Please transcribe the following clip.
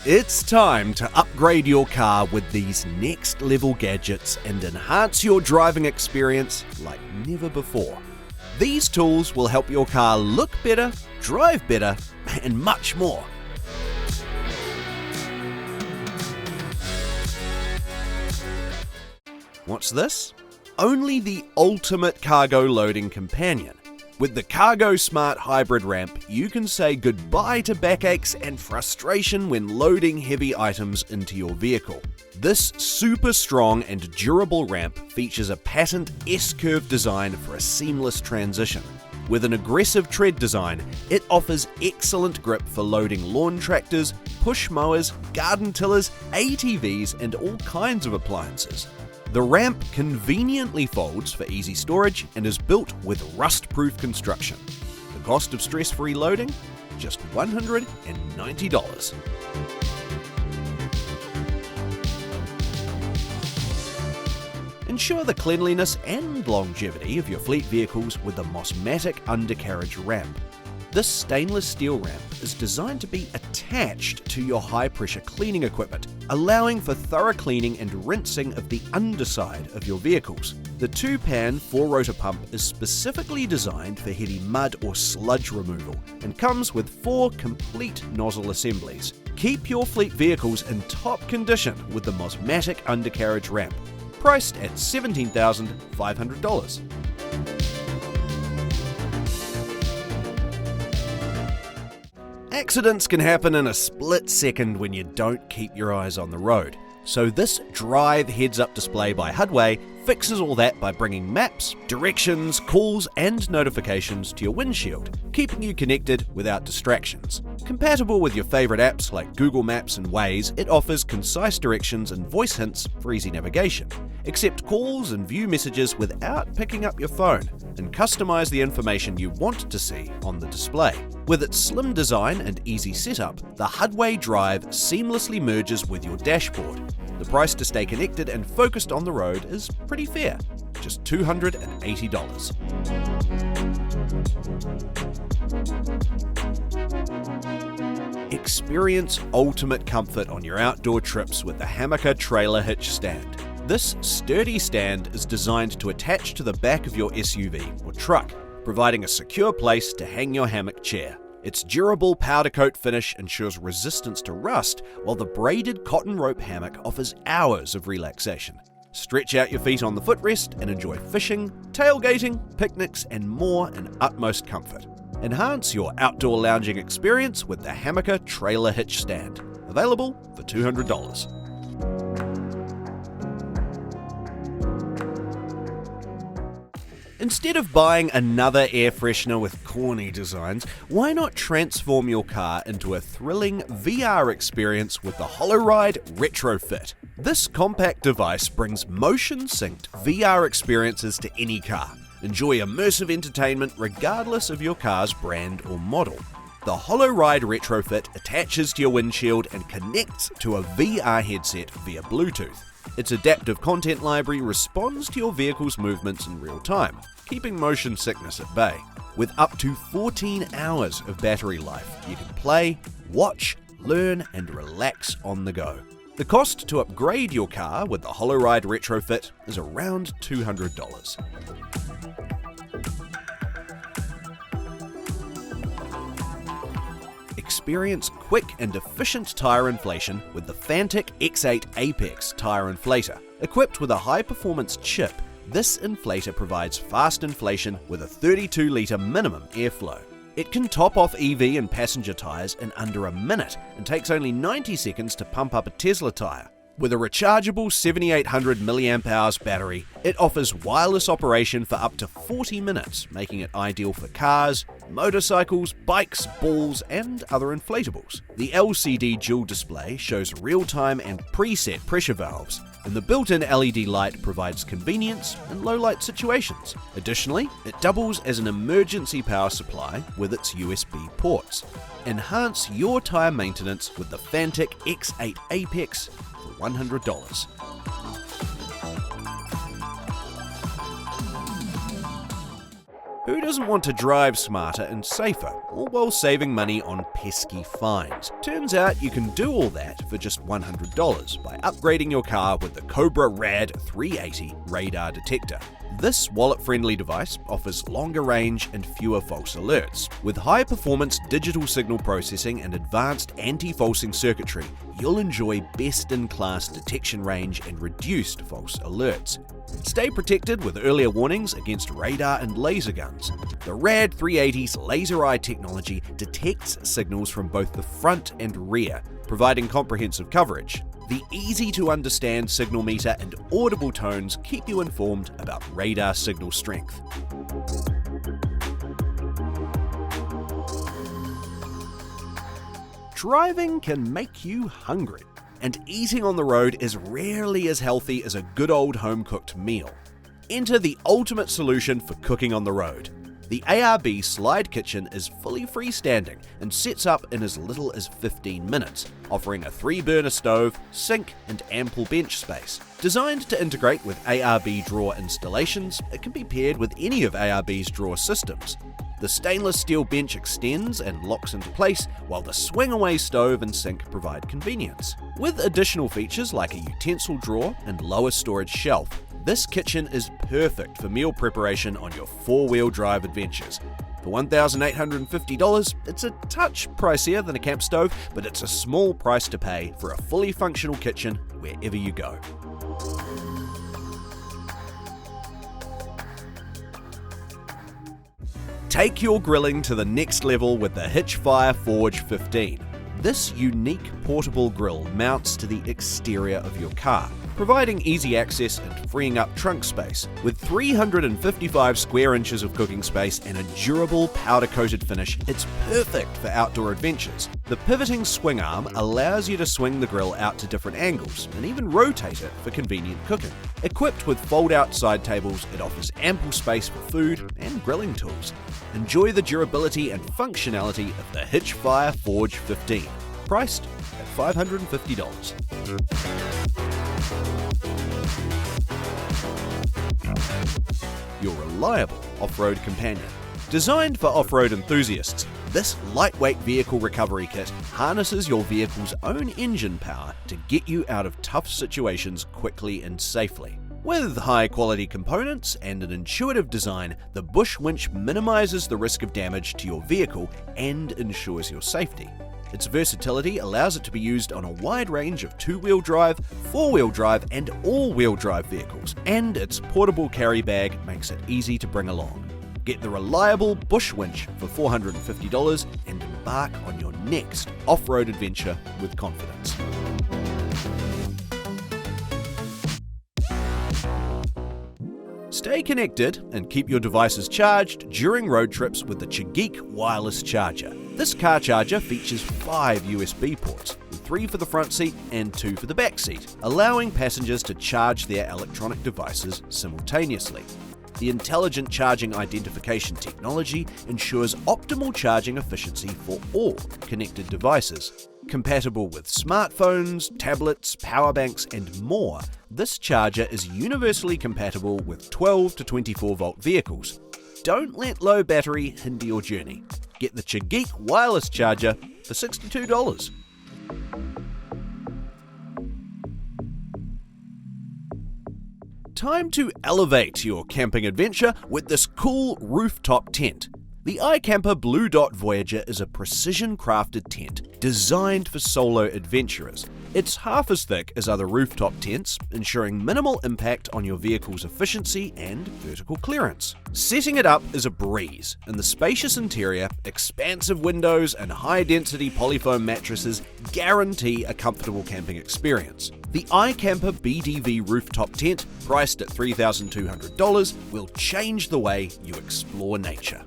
It's time to upgrade your car with these next level gadgets and enhance your driving experience like never before. These tools will help your car look better, drive better, and much more. What's this? Only the ultimate cargo loading companion. With the Cargo Smart Hybrid Ramp, you can say goodbye to backaches and frustration when loading heavy items into your vehicle. This super strong and durable ramp features a patent S-curve design for a seamless transition. With an aggressive tread design, it offers excellent grip for loading lawn tractors, push mowers, garden tillers, ATVs, and all kinds of appliances. The ramp conveniently folds for easy storage and is built with rust-proof construction. The cost of stress-free loading? Just $190. Ensure the cleanliness and longevity of your fleet vehicles with the Mosmatic Undercarriage ramp. This stainless steel ramp is designed to be attached to your high-pressure cleaning equipment, allowing for thorough cleaning and rinsing of the underside of your vehicles. The 2-pan 4-rotor pump is specifically designed for heavy mud or sludge removal and comes with 4 complete nozzle assemblies. Keep your fleet vehicles in top condition with the Mosmatic Undercarriage ramp, priced at $17,500. Accidents can happen in a split second when you don't keep your eyes on the road. So this Drive heads-up display by HUDWAY fixes all that by bringing maps, directions, calls, and notifications to your windshield, keeping you connected without distractions. Compatible with your favorite apps like Google Maps and Waze, it offers concise directions and voice hints for easy navigation. Accept calls and view messages without picking up your phone, and customize the information you want to see on the display. With its slim design and easy setup, the HUDWAY Drive seamlessly merges with your dashboard. The price to stay connected and focused on the road is pretty fair, just $280. Experience ultimate comfort on your outdoor trips with the Hammaka trailer hitch stand. This sturdy stand is designed to attach to the back of your SUV or truck, providing a secure place to hang your hammock chair. Its durable powder coat finish ensures resistance to rust, while the braided cotton rope hammock offers hours of relaxation. Stretch out your feet on the footrest and enjoy fishing, tailgating, picnics, and more in utmost comfort. Enhance your outdoor lounging experience with the Hammaka trailer hitch stand, available for $200. Instead of buying another air freshener with corny designs, why not transform your car into a thrilling VR experience with the HollowRide Retrofit? This compact device brings motion-synced VR experiences to any car. Enjoy immersive entertainment regardless of your car's brand or model. The HollowRide Retrofit attaches to your windshield and connects to a VR headset via Bluetooth. Its adaptive content library responds to your vehicle's movements in real time, keeping motion sickness at bay. With up to 14 hours of battery life, you can play, watch, learn, and relax on the go. The cost to upgrade your car with the HollowRide Retrofit is around $200. Experience quick and efficient tire inflation with the Fantech X8 Apex tire inflator. Equipped with a high-performance chip, this inflator provides fast inflation with a 32-litre minimum airflow. It can top off EV and passenger tires in under a minute and takes only 90 seconds to pump up a Tesla tire. With a rechargeable 7800 mAh battery, it offers wireless operation for up to 40 minutes, making it ideal for cars, motorcycles, bikes, balls, and other inflatables. The LCD dual display shows real-time and preset pressure valves, and the built-in LED light provides convenience in low-light situations. Additionally, it doubles as an emergency power supply with its USB ports. Enhance your tire maintenance with the Fantech X8 Apex for $100. Who doesn't want to drive smarter and safer, all while saving money on pesky fines? Turns out you can do all that for just $100 by upgrading your car with the Cobra RAD 380 radar detector. This wallet-friendly device offers longer range and fewer false alerts. With high-performance digital signal processing and advanced anti-falsing circuitry, you'll enjoy best-in-class detection range and reduced false alerts. Stay protected with earlier warnings against radar and laser guns. The RAD 380's laser eye technology detects signals from both the front and rear, providing comprehensive coverage. The easy-to-understand signal meter and audible tones keep you informed about radar signal strength. Driving can make you hungry, and eating on the road is rarely as healthy as a good old home-cooked meal. Enter the ultimate solution for cooking on the road. The ARB Slide Kitchen is fully freestanding and sets up in as little as 15 minutes, offering a 3-burner stove, sink, and ample bench space. Designed to integrate with ARB drawer installations, it can be paired with any of ARB's drawer systems. The stainless steel bench extends and locks into place, while the swing-away stove and sink provide convenience. With additional features like a utensil drawer and lower storage shelf, this kitchen is perfect for meal preparation on your 4-wheel drive adventures. For $1,850, it's a touch pricier than a camp stove, but it's a small price to pay for a fully functional kitchen wherever you go. Take your grilling to the next level with the HitchFire Forge 15. This unique portable grill mounts to the exterior of your car, providing easy access and freeing up trunk space. With 355 square inches of cooking space and a durable powder-coated finish, it's perfect for outdoor adventures. The pivoting swing arm allows you to swing the grill out to different angles and even rotate it for convenient cooking. Equipped with fold-out side tables, it offers ample space for food and grilling tools. Enjoy the durability and functionality of the HitchFire Forge 15, priced at $550. Your reliable off-road companion. Designed for off-road enthusiasts, this lightweight vehicle recovery kit harnesses your vehicle's own engine power to get you out of tough situations quickly and safely. With high-quality components and an intuitive design, the Bush Winch minimizes the risk of damage to your vehicle and ensures your safety. Its versatility allows it to be used on a wide range of 2-wheel drive, 4-wheel drive, and all-wheel drive vehicles, and its portable carry bag makes it easy to bring along. Get the reliable Bush Winch for $450 and embark on your next off-road adventure with confidence. Stay connected and keep your devices charged during road trips with the Chgeek wireless charger. This car charger features 5 USB ports, 3 for the front seat and 2 for the back seat, allowing passengers to charge their electronic devices simultaneously. The intelligent charging identification technology ensures optimal charging efficiency for all connected devices. Compatible with smartphones, tablets, power banks, and more, this charger is universally compatible with 12 to 24 volt vehicles. Don't let low battery hinder your journey. Get the Chgeek wireless charger for $62. Time to elevate your camping adventure with this cool rooftop tent. The iKamper Blue Dot Voyager is a precision-crafted tent designed for solo adventurers. It's half as thick as other rooftop tents, ensuring minimal impact on your vehicle's efficiency and vertical clearance. Setting it up is a breeze, and the spacious interior, expansive windows, and high-density polyfoam mattresses guarantee a comfortable camping experience. The iKamper BDV rooftop tent, priced at $3,200, will change the way you explore nature.